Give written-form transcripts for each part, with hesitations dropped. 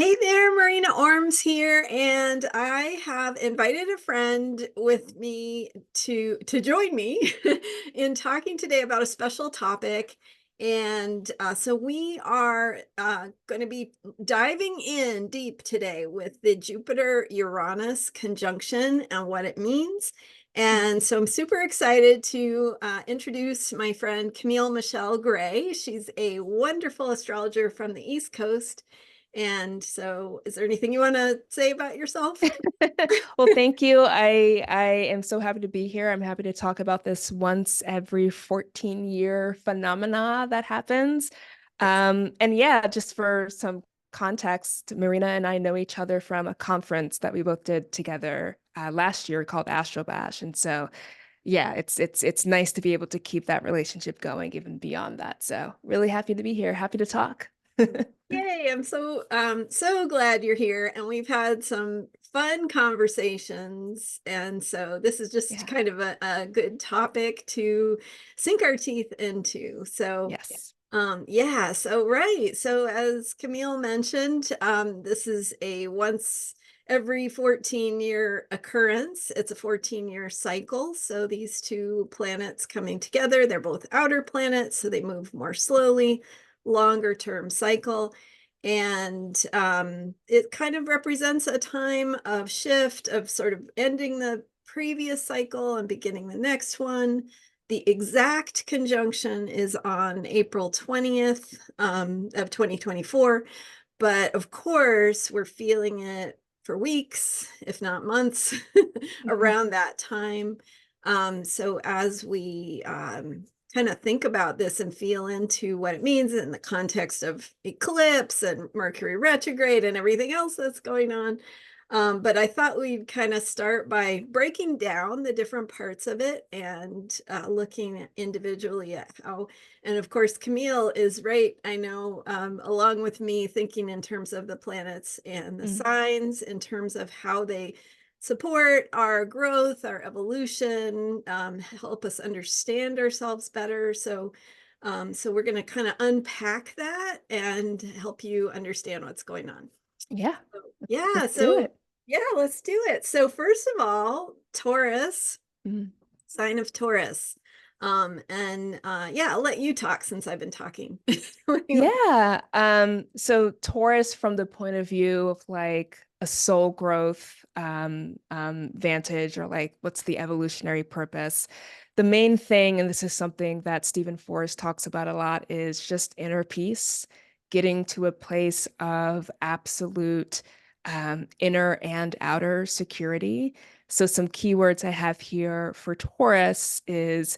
Hey there, Marina Orms here, and I have invited a friend with me to join me in talking today about a special topic. And so we are going to be diving in deep today with the Jupiter Uranus conjunction and what it means. And so I'm super excited to introduce my friend Camille Michelle Gray. She's a wonderful astrologer from the East Coast. And so, is there anything you want to say about yourself? Well, thank you. I am so happy to be here. I'm happy to talk about this once every 14-year phenomena that happens. Yes. And yeah, just for some context, Marina and I know each other from a conference that we both did together last year called Astro Bash. And so yeah, it's nice to be able to keep that relationship going even beyond that. So really happy to be here. Happy to talk. Yay, I'm so glad you're here, and we've had some fun conversations. And so this is just Yeah. kind of a good topic to sink our teeth into. So Yes. yeah, so right. So as Camille mentioned, this is a once every 14-year occurrence. It's a 14-year cycle. So these two planets coming together, they're both outer planets, so they move more slowly, longer term cycle. And it kind of represents a time of shift, of sort of ending the previous cycle and beginning the next one. The exact conjunction is on April 20th of 2024. But of course, we're feeling it for weeks, if not months, Mhm. around that time. So as we kind of think about this and feel into what it means in the context of eclipse and Mercury retrograde and everything else that's going on, but I thought we'd kind of start by breaking down the different parts of it and looking individually at how, and of course, Camille is right, I know, along with me, thinking in terms of the planets and the Mm. signs, in terms of how they support our growth, our evolution, help us understand ourselves better. So we're going to kind of unpack that and help you understand what's going on. Yeah, So, yeah, let's do so it. yeah, let's do it. So first of all, Taurus, Mm. sign of Taurus. And yeah, I'll let you talk since I've been talking. Yeah. So Taurus from the point of view of like a soul growth vantage or like what's the evolutionary purpose? The main thing, and this is something that Stephen Forrest talks about a lot, is just inner peace, getting to a place of absolute inner and outer security. So some keywords I have here for Taurus is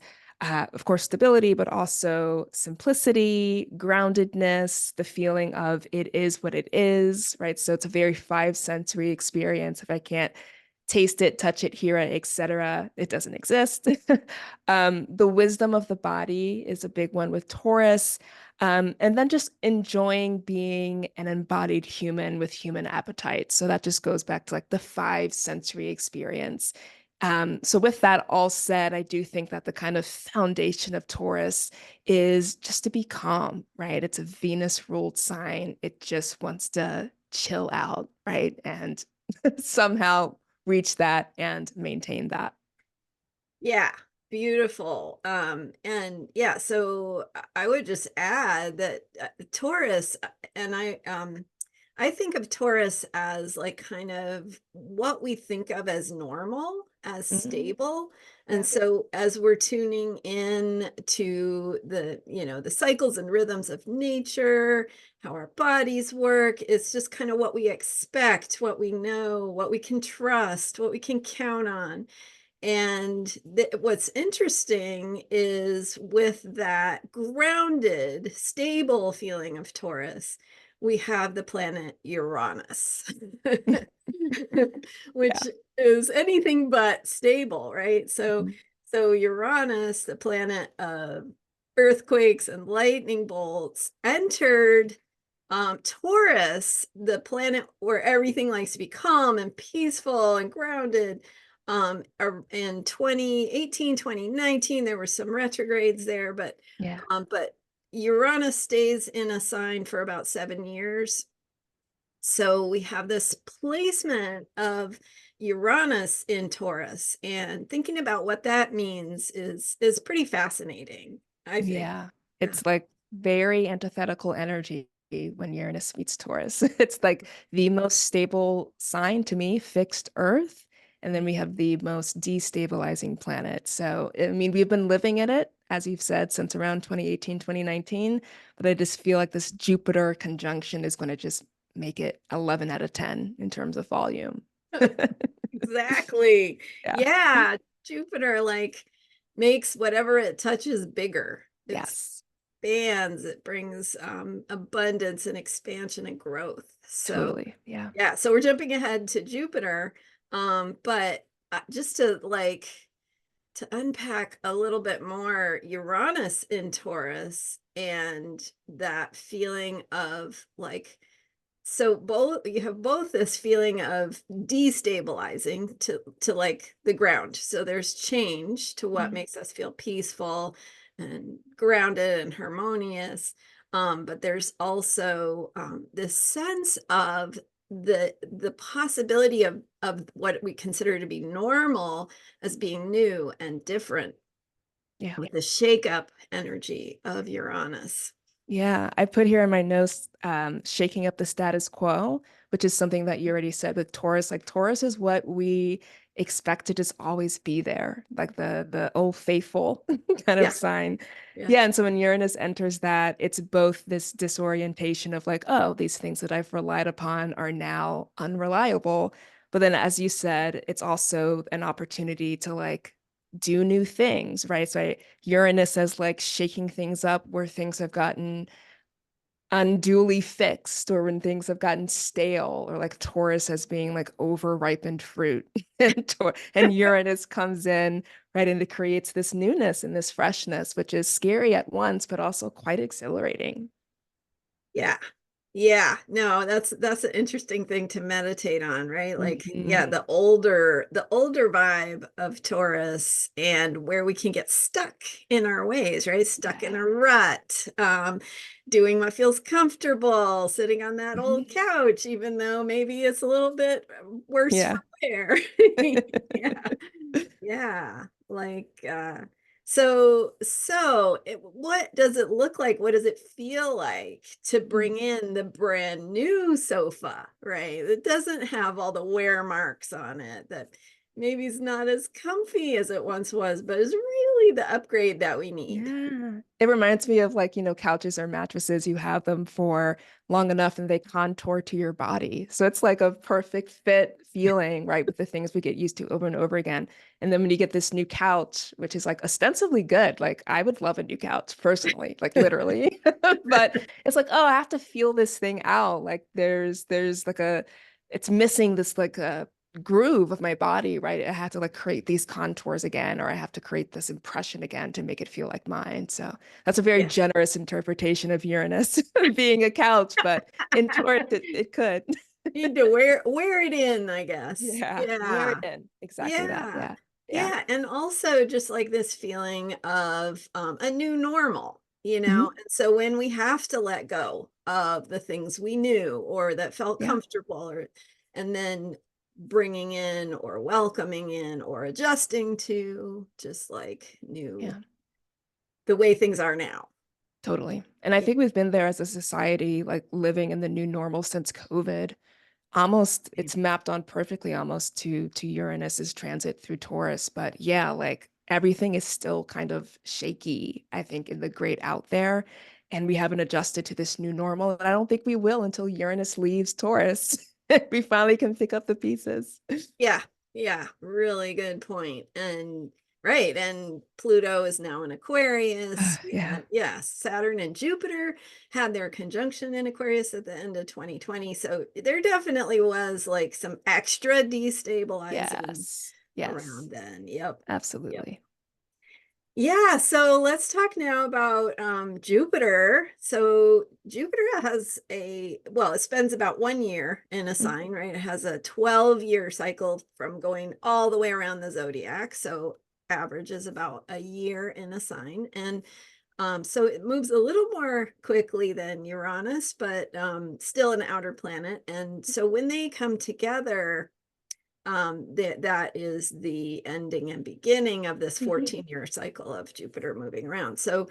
of course, stability, but also simplicity, groundedness, the feeling of it is what it is, right? So it's a very five sensory experience. If I can't taste it, touch it, hear it, etc., it doesn't exist. The wisdom of the body is a big one with Taurus. And then just enjoying being an embodied human with human appetite. So that just goes back to like the five sensory experience. So with that all said, I do think that the kind of foundation of Taurus is just to be calm, right? It's a Venus ruled sign. It just wants to chill out, right? And somehow reach that and maintain that. Yeah, beautiful. And yeah, so I would just add that Taurus, and I think of Taurus as like kind of what we think of as normal, as Mhm. stable. And Yeah. so as we're tuning in to the, the cycles and rhythms of nature, how our bodies work, it's just kind of what we expect, what we know, what we can trust, what we can count on. And what's interesting is with that grounded, stable feeling of Taurus, we have the planet Uranus, Yeah. which is anything but stable, right? So, Mhm. so Uranus, the planet of earthquakes and lightning bolts, entered Taurus, the planet where everything likes to be calm and peaceful and grounded. In 2018, 2019, there were some retrogrades there, Yeah. but Uranus stays in a sign for about 7 years. So we have this placement of Uranus in Taurus, and thinking about what that means is pretty fascinating, I think. Yeah. Yeah. It's like very antithetical energy when Uranus meets Taurus. It's like the most stable sign to me, fixed Earth. And then we have the most destabilizing planet. So, I mean, we've been living in it, as you've said, since around 2018, 2019. But I just feel like this Jupiter conjunction is going to just make it 11 out of 10 in terms of volume. Exactly. Yeah. Yeah, Jupiter like makes whatever it touches bigger. It Yes. expands, it brings abundance and expansion and growth. So Totally. Yeah. yeah, so we're jumping ahead to Jupiter. But just to like to unpack a little bit more Uranus in Taurus and that feeling of like, so both you have both this feeling of destabilizing to like the ground. So there's change to what Mhm. makes us feel peaceful and grounded and harmonious. But there's also this sense of the possibility of what we consider to be normal as being new and different Yeah. with the shakeup energy of Uranus. Yeah, I put here in my notes, shaking up the status quo, which is something that you already said with Taurus. Like Taurus is what we expect to just always be there, like the old faithful kind of Yeah, sign. yeah, Yeah, and so when Uranus enters that, it's both this disorientation of like, oh, these things that I've relied upon are now unreliable. But then, as you said, it's also an opportunity to like do new things, right? So Uranus as like shaking things up where things have gotten unduly fixed or when things have gotten stale, or like Taurus as being like over ripened fruit. And Uranus comes in, right, and it creates this newness and this freshness, which is scary at once, but also quite exhilarating. yeah. Yeah, no, that's an interesting thing to meditate on, right? Like, yeah, Mhm. the older vibe of Taurus and where we can get stuck in our ways, right? Stuck in Yeah. a rut, doing what feels comfortable, sitting on that Mhm. old couch, even though maybe it's a little bit worse for Yeah. wear. Yeah. Yeah, like what does it look like? What does it feel like to bring in the brand new sofa, right? It doesn't have all the wear marks on it that maybe is not as comfy as it once was, but is really the upgrade that we need. Yeah. It reminds me of like, couches or mattresses, you have them for long enough and they contour to your body. So it's like a perfect fit feeling, right, with the things we get used to over and over again. And then when you get this new couch, which is like ostensibly good, like I would love a new couch personally, like literally. But it's like, oh, I have to feel this thing out. Like there's like it's missing this like a groove of my body, right? I have to like create these contours again, or I have to create this impression again to make it feel like mine. So that's a very Yeah. generous interpretation of Uranus being a couch, but in Taurus, it could. Need to wear it in, I guess. Yeah, wear it Yeah. in. Exactly that. Yeah. Yeah. Yeah. Yeah. And also just like this feeling of a new normal, Mhm. and so when we have to let go of the things we knew or that felt Yeah. comfortable, and then bringing in or welcoming in or adjusting to just like new, Yeah. the way things are now. Totally. And I Yeah. think we've been there as a society, like living in the new normal since COVID. Almost it's mapped on perfectly almost to Uranus's transit through Taurus. But yeah, like everything is still kind of shaky, I think, in the great out there. And we haven't adjusted to this new normal. And I don't think we will until Uranus leaves Taurus. We finally can pick up the pieces. Yeah, yeah, really good point. And right, and Pluto is now in Aquarius. We Yeah. had, yeah, Saturn and Jupiter had their conjunction in Aquarius at the end of 2020. So there definitely was like some extra destabilizing Yes. Yes. around then. Yep. Yep. Absolutely. Yeah, so let's talk now about Jupiter. So Jupiter has it spends about 1 year in a Mhm. sign, right? It has a 12-year cycle from going all the way around the zodiac. So average is about a year in a sign. And So it moves a little more quickly than Uranus, but still an outer planet. And so when they come together, that is the ending and beginning of this 14-year cycle of Jupiter moving around. So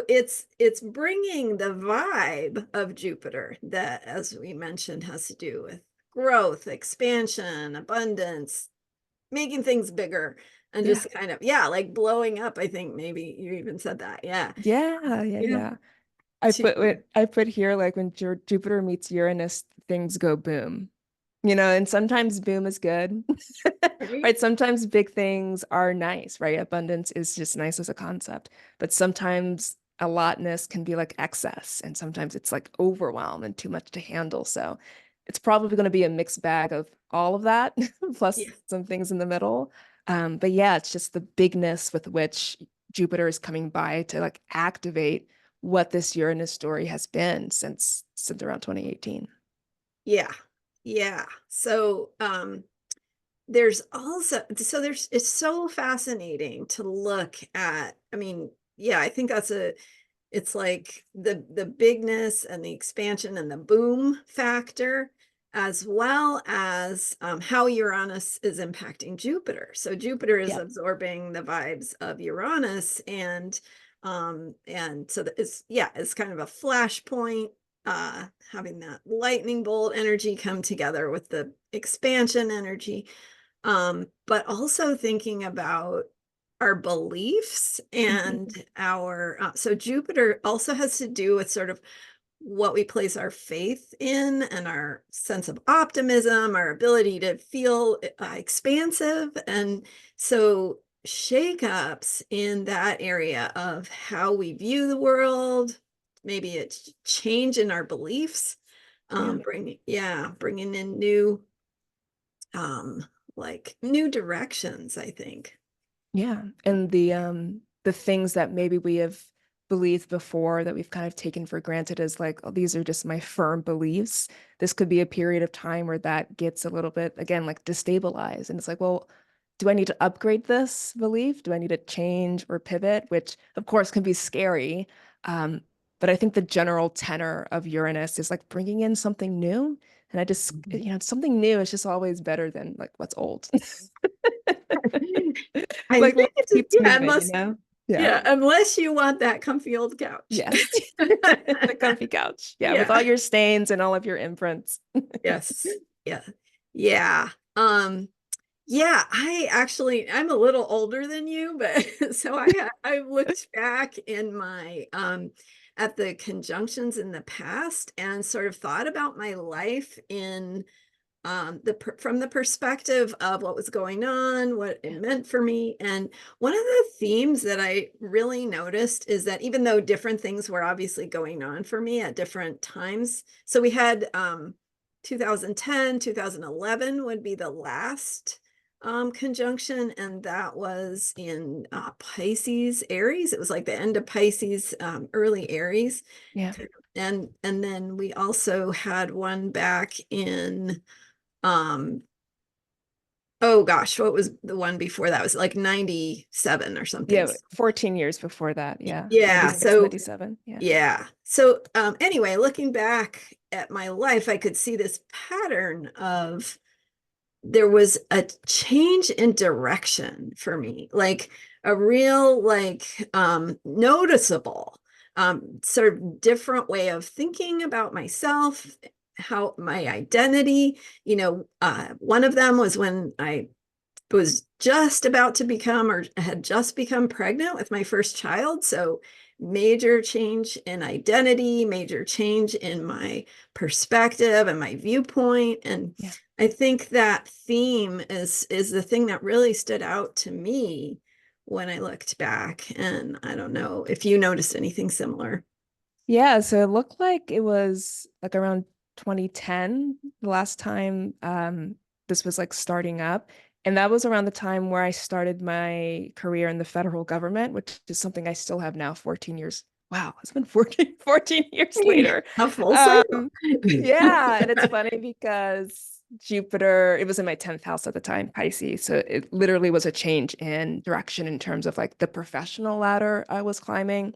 it's bringing the vibe of Jupiter that, as we mentioned, has to do with growth, expansion, abundance, making things bigger, and Yeah. just kind of, yeah, like blowing up. I think maybe you even said that. Yeah. Yeah, yeah, Yeah. yeah. I To, put I put here like when Jupiter meets Uranus, things go boom. And sometimes boom is good, right? right? Sometimes big things are nice, right? Abundance is just nice as a concept, but sometimes a lotness can be like excess, and sometimes it's like overwhelm and too much to handle. So it's probably going to be a mixed bag of all of that, plus Yeah. some things in the middle. But yeah, it's just the bigness with which Jupiter is coming by to like activate what this Uranus story has been since around 2018. Yeah. Yeah. So there's also, so there's, it's so fascinating to look at. I mean, yeah, I think it's like the bigness and the expansion and the boom factor, as well as how Uranus is impacting Jupiter. So Jupiter is Yeah. absorbing the vibes of Uranus, and so it's, yeah, it's kind of a flashpoint, having that lightning bolt energy come together with the expansion energy, but also thinking about our beliefs and our so Jupiter also has to do with sort of what we place our faith in and our sense of optimism, our ability to feel expansive. And so shakeups in that area of how we view the world, maybe it's change in our beliefs, Yeah. bringing in new, um like new directions, I think. Yeah. And the things that maybe we have believed before that we've kind of taken for granted as like, oh, these are just my firm beliefs. This could be a period of time where that gets a little bit, again, like destabilized. And it's like, well, do I need to upgrade this belief? Do I need to change or pivot? Which of course can be scary. Um, but I think the general tenor of Uranus is like bringing in something new. And I just, something new is just always better than like what's old. I Like what think it's just, keeps yeah, moving? Yeah. yeah, unless you want that comfy old couch. Yes. The comfy couch. Yeah, with Yeah. all your stains and all of your imprints. Yes. Yeah. Yeah. Yeah, I'm a little older than you, but so I looked back in my at the conjunctions in the past and sort of thought about my life in from the perspective of what was going on, what it Yeah. meant for me. And one of the themes that I really noticed is that even though different things were obviously going on for me at different times, so we had 2010, 2011 would be the last conjunction, and that was in Pisces, Aries. It was like the end of Pisces, early Aries. Yeah. And then we also had one back in, um oh gosh, what was the one before that? It was like 97 or something. Yeah. 14 years before that. Yeah. Yeah, 96, so 97. Yeah. yeah. So anyway, looking back at my life, I could see this pattern of there was a change in direction for me, like a real, like noticeable sort of different way of thinking about myself, how my identity, one of them was when I was just about to become, or had just become, pregnant with my first child. So major change in identity, major change in my perspective and my viewpoint. And Yeah. I think that theme is the thing that really stood out to me when I looked back. And I don't know if you noticed anything similar. Yeah. So it looked like it was like around 2010, the last time this was like starting up. And that was around the time where I started my career in the federal government, which is something I still have now, 14 years. Wow, it's been 14 years later. A full cycle. Um, yeah, and it's funny because Jupiter, it was in my 10th house at the time, Pisces. So it literally was a change in direction in terms of like the professional ladder I was climbing.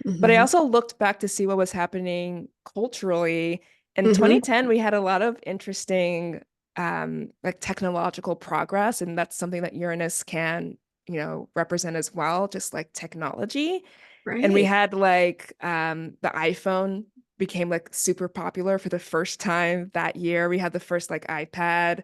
But I Hmm. also looked back to see what was happening culturally. In Hmm. 2010, we had a lot of interesting like technological progress, and that's something that Uranus can, represent as well, just like technology. And we Right. had like the iPhone became like super popular for the first time that year. We had the first like iPad.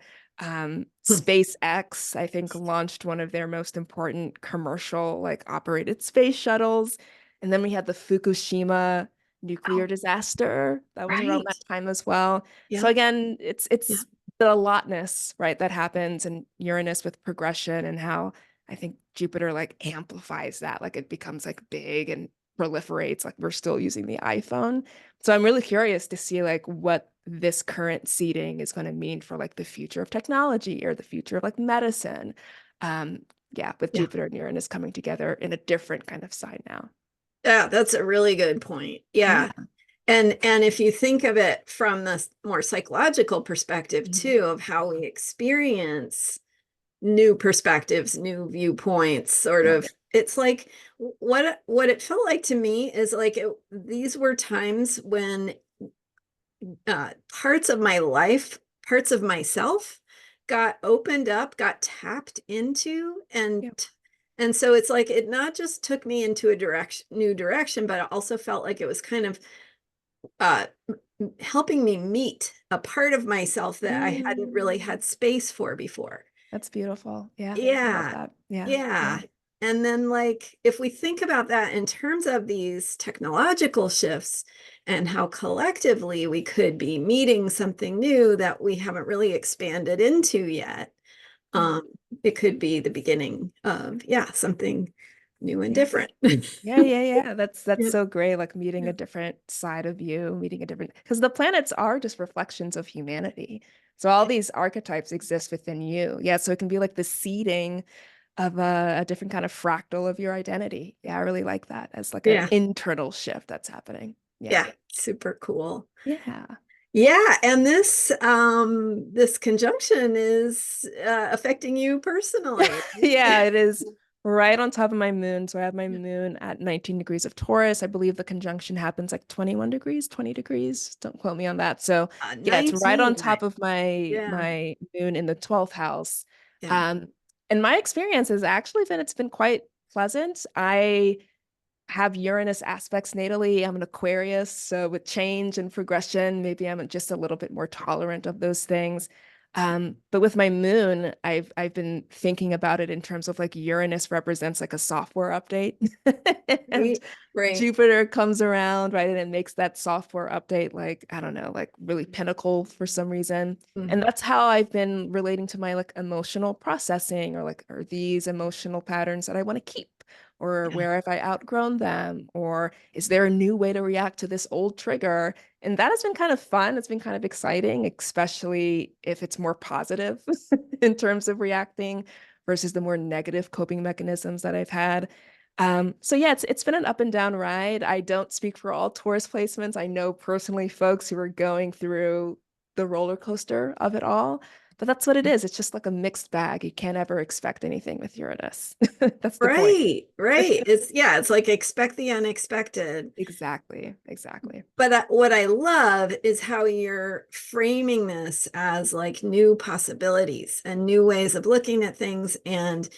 SpaceX, I think, launched one of their most important commercial like operated space shuttles. And then we had the Fukushima nuclear Oh, disaster that was around right. that time as well. So Yep. again, Yep. it's the allotness, right, that happens in Uranus with progression, and how I think Jupiter like amplifies that, like it becomes like big and proliferates, like we're still using the iPhone. So I'm really curious to see like what this current seeding is going to mean for like the future of technology or the future of like medicine. Um, yeah, with Yeah. Jupiter and Uranus coming together in a different kind of sign now. Yeah, that's a really good point. Yeah. Yeah. And if you think of it from the more psychological perspective Mhm. too, of how we experience new perspectives, new viewpoints, sort Yeah. of, it's like what it felt like to me is like these were times when parts of my life, parts of myself got opened up, got tapped into, Yeah. and so it's like it not just took me into a new direction, but it also felt like it was kind of uh helping me meet a part of myself that I hadn't really Mm, had space for before. that's beautiful. Yeah. I love Yeah. that. Yeah. Yeah. Yeah. And then, like, if we think about that in terms of these technological shifts and how collectively we could be meeting something new that we haven't really expanded into yet, Yeah. um, it could be the beginning of, yeah, something new and Yeah. different. Yeah, yeah, yeah. That's Yep. so great. Like meeting a different side of you, meeting a different, because the planets are just reflections of humanity. So all Yeah. these archetypes exist within you. Yeah, so it can be like the seeding of a different kind of fractal of your identity. Yeah, I really like that as like an Yeah. internal shift that's happening. Yeah. Yeah. Super cool. Yeah. Yeah, and this conjunction is affecting you personally. Yeah, it is right on top of my moon. So I have my moon at 19 degrees of Taurus. I believe the conjunction happens like 21 degrees, 20 degrees. Don't quote me on that. So yeah, it's right on 19. top of my Yeah. my moon in the 12th house. Yeah. Um, and my experience has actually been it's been quite pleasant. I have Uranus aspects natally. I'm an Aquarius, so with change and progression, maybe I'm just a little bit more tolerant of those things. But with my moon, I've been thinking about it in terms of like Uranus represents like a software update, and Right. Right. Jupiter comes around, right, and it makes that software update like I don't know, like really pinnacle for some reason. And Mhm. that's how I've been relating to my like emotional processing or like are these emotional patterns that I want to keep or Yeah. where have I outgrown them? Or is there a new way to react to this old trigger? And that has been kind of fun. It's been kind of exciting, especially if it's more positive in terms of reacting versus the more negative coping mechanisms that I've had. So yeah, it's been an up and down ride. I don't speak for all Taurus placements. I know personally folks who are going through the roller coaster of it all. But that's what it is. It's just like a mixed bag. You can't ever expect anything with Uranus. That's the point. Right. Right. It's, yeah, it's like expect the unexpected. Exactly. Exactly. But what I love is how you're framing this as like new possibilities and new ways of looking at things, and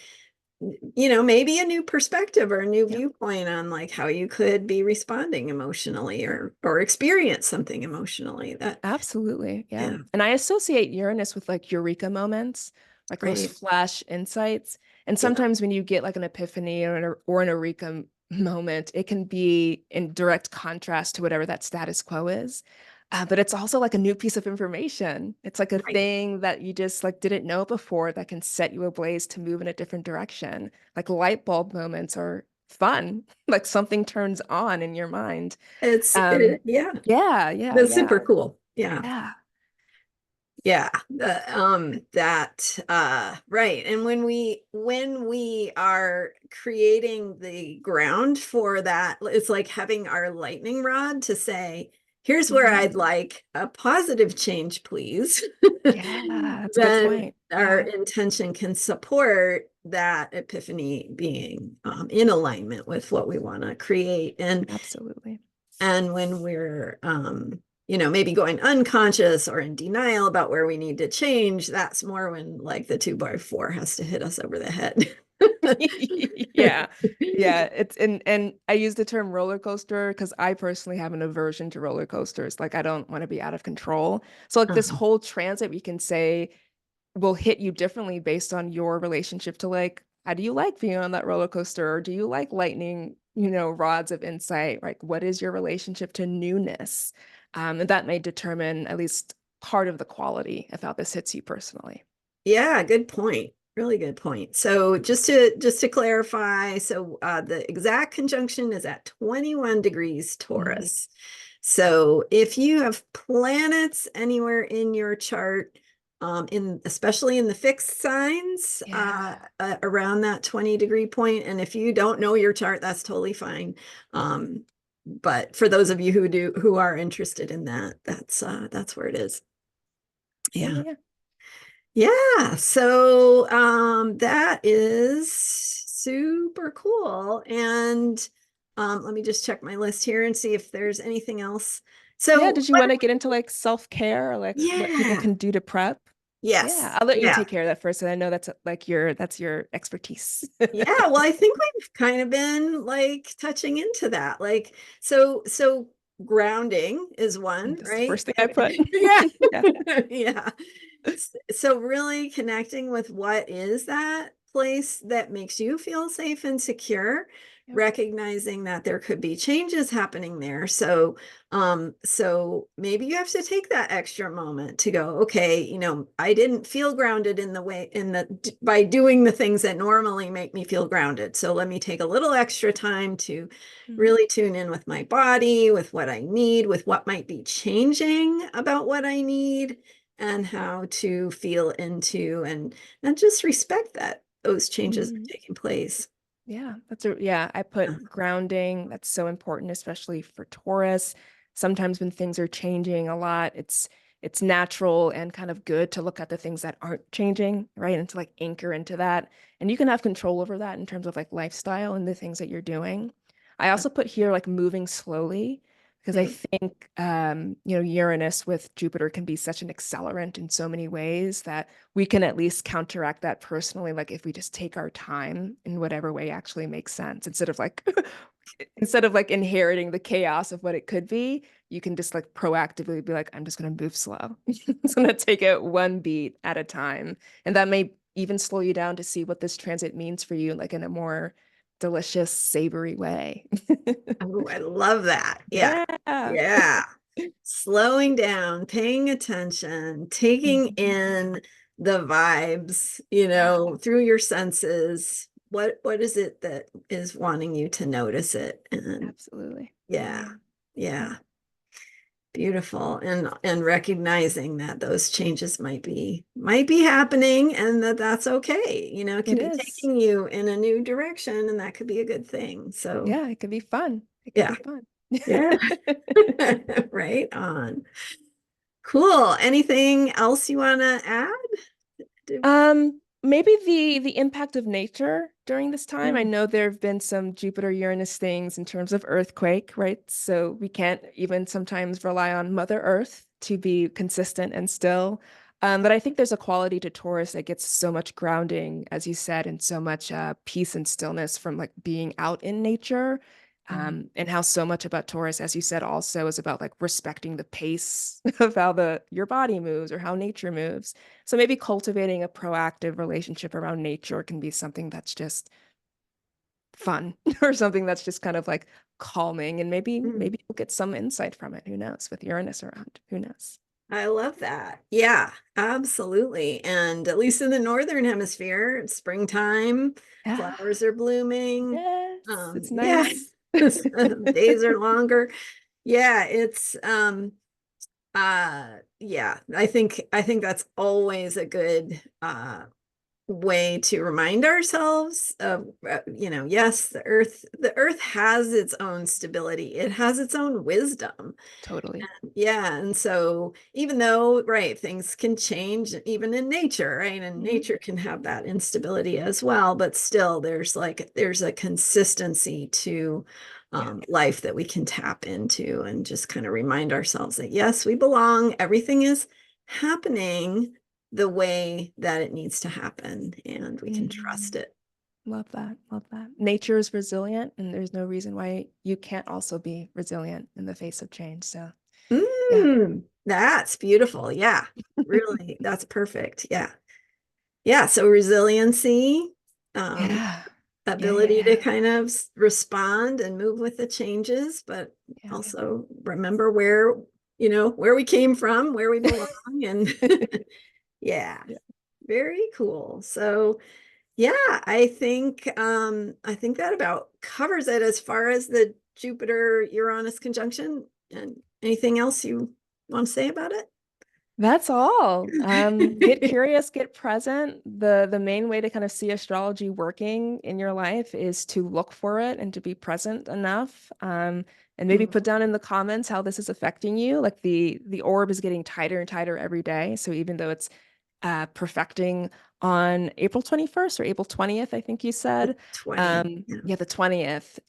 maybe a new perspective or a new Yeah. viewpoint on like how you could be responding emotionally or experience something emotionally. That, Absolutely. Yeah. yeah. And I associate Uranus with like eureka moments, like those Right. flash insights. And Yeah. sometimes when you get like an epiphany or an eureka moment, it can be in direct contrast to whatever that status quo is. But it's also like a new piece of information. It's like a Right. thing that you just like didn't know before that can set you ablaze to move in a different direction. Like light bulb moments are fun. Like something turns on in your mind. Yeah, Yeah, yeah, that's yeah, super cool. Yeah. yeah. Yeah, that right. And when we are creating the ground for that, it's like having our lightning rod to say, here's where I'd Mhm. like a positive change, please. Yeah, that's a good Then point. our Yeah, intention can support that epiphany being in alignment with what we want to create. absolutely. And when we're maybe going unconscious or in denial about where we need to change, that's more when like the 2x4 has to hit us over the head. Yeah. Yeah, it's and I use the term roller coaster because I personally have an aversion to roller coasters. Like I don't want to be out of control. So like this whole transit we can say will hit you differently based on your relationship to like how do you like being on that roller coaster or do you like lightning, rods of insight? Like what is your relationship to newness? And that may determine at least part of the quality of how this hits you personally. Yeah, good point. Really good point. So just to clarify, so the exact conjunction is at 21 degrees Mhm. Taurus. So if you have planets anywhere in your chart, in especially in the fixed signs, Yeah. around that 20-degree point, and if you don't know your chart, that's totally fine. But for those of you who are interested in that, that's where it is. Yeah, Yeah. yeah, yeah. Yeah, so that is super cool. And let me just check my list here and see if there's anything else. Yeah, So did you want to get into like self-care or like what people yeah, can do to prep? Yeah, yes, I'll let you yeah. take care of that first, and I know that's like your expertise. Yeah, well, I think we've kind of been like touching into that. Like, so grounding is one, That's the right? first thing I put. Yeah. Yeah. Yeah. So really connecting with what is that place that makes you feel safe and secure, Yep. recognizing that there could be changes happening there. So maybe you have to take that extra moment to go, okay, I didn't feel grounded in the way in the by doing the things that normally make me feel grounded. So let me take a little extra time to Mhm. really tune in with my body, with what I need, with what might be changing about what I need and how to feel into and just respect that those changes are Mhm. taking place. Yeah, yeah, I put Yeah. grounding. That's so important, especially for Taurus. Sometimes when things are changing a lot, it's natural and kind of good to look at the things that aren't changing, right? And to like anchor into that. And you can have control over that in terms of like lifestyle and the things that you're doing. I also put here like moving slowly because I Yeah. think Uranus with Jupiter can be such an accelerant in so many ways that we can at least counteract that personally, like if we just take our time in whatever way actually makes sense, instead of like inheriting the chaos of what it could be, you can just like proactively be like, I'm just going to move slow. I'm just going to take it one beat at a time. And that may even slow you down to see what this transit means for you, like in a more delicious, savory way. Oh, I love that. Yeah. Yeah. Yeah. Slowing down, paying attention, taking Mhm. in the vibes, Yeah, through your senses. What is it that is wanting you to notice it? And absolutely. Yeah, yeah. yeah. Yeah. Yeah. Beautiful. And recognizing that those changes might be happening and that's okay. It It could be is. taking you in a new direction and that could be a good thing. So, Yeah, it could be fun. It could yeah. be fun. Yeah. Right on. Cool. Anything else you want to add? Maybe the impact of nature during this time. I Mm. know there have been some Jupiter Uranus things in terms of earthquake, right? So we can't even sometimes rely on Mother Earth to be consistent and still. But I think there's a quality to Taurus that gets so much grounding, as you said, and so much peace and stillness from like being out in nature. And how so much about Taurus, as you said, also is about like respecting the pace of how your body moves or how nature moves. So maybe cultivating a proactive relationship around nature can be something that's just fun or something that's just kind of like calming and maybe Mm. maybe you'll get some insight from it. Who knows? With Uranus around. Who knows? I love that. Yeah, absolutely. And at least in the northern hemisphere, it's springtime, Yeah. flowers are blooming. Yes. It's Yeah, nice. days are longer. Yeah, it's yeah, I think that's always a good way to remind ourselves of, yes, the earth has its own stability. It has its own wisdom. Totally. Yeah, and so even though, right, things can change even in nature, right? And Mhm. nature can have that instability as well, but still there's a consistency to Yeah. life that we can tap into and just kind of remind ourselves that yes, we belong. Everything is happening the way that it needs to happen, and we can trust Mhm. it. Love that. Love that. Nature is resilient, and there's no reason why you can't also be resilient in the face of change. So, yeah. That's beautiful. Yeah, really, that's perfect. Yeah. Yeah, so resiliency, um, Yeah. Yeah. Yeah. ability to Yeah. kind of respond and move with the changes, but Yeah. also remember where we came from, where we belong, and yeah, Yeah. very cool. So yeah, I think that about covers it as far as the Jupiter Uranus conjunction. And anything else you want to say about That's all. Get it? curious, get present. The main way to kind of see astrology working in your life is to look for it and to be present enough. And maybe put down in the comments how this is affecting you. Like the orb is getting tighter and tighter every day. So even though it's perfecting on April 21st or April 20th, I think you The said. 20th. Yeah, the 20th.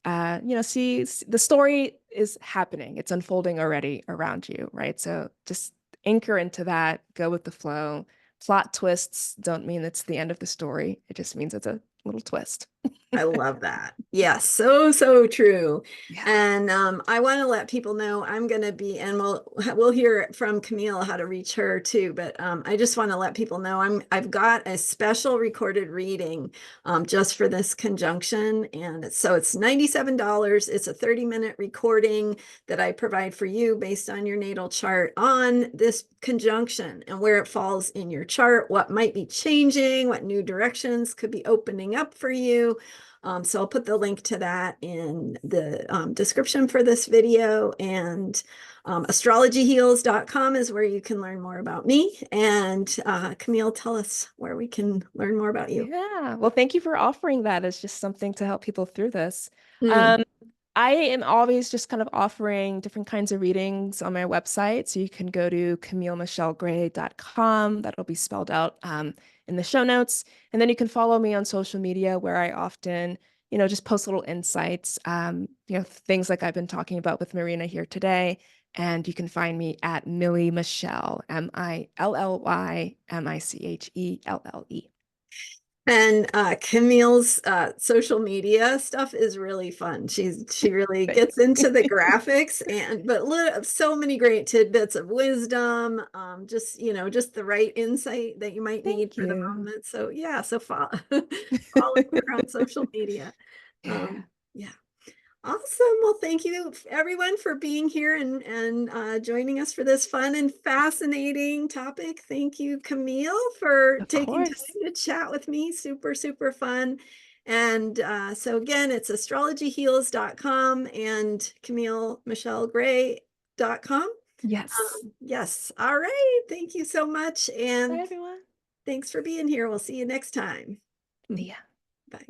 The story is happening. It's unfolding already around you, right? So just anchor into that, go with the flow. Plot twists don't mean it's the end of the story. It just means it's a little twist. I love that. Yes, so so true. Yeah. And I want to let people know I'm going to be, and we'll hear from Camille how to reach her too. But I just want to let people know I've got a special recorded reading just for this conjunction, and it's $97. It's a 30-minute recording that I provide for you based on your natal chart on this conjunction and where it falls in your chart, what might be changing, what new directions could be opening up for you. So I'll put the link to that in the description for this video, and astrologyheals.com is where you can learn more about me. And Camille, tell us where we can learn more about you. Yeah. Well, thank you for offering that as just something to help people through this. Mm. Um, I am always just kind of offering different kinds of readings on my website. So you can go to CamilleMichelleGray.com. That'll be spelled out in the show notes. And then you can follow me on social media where I often, just post little insights, things like I've been talking about with Marina here today. And you can find me at Millie Michelle, MILLYMICHELLE. And Camille's social media stuff is really fun. She really gets Thanks. into the graphics, so many great tidbits of wisdom, just the right insight that you might need Thank for the you. moment. So yeah, so follow her on social media. Yeah, Yeah. Awesome. Well, thank you everyone for being here and joining us for this fun and fascinating topic. Thank you, Camille, for of taking time course. to chat with me. Super, super fun. And so again, it's astrologyheals.com and CamilleMichelleGray.com. Yes. Yes. All right. Thank you so much. Bye, And everyone. thanks for being here. We'll see you next time. See ya. Bye.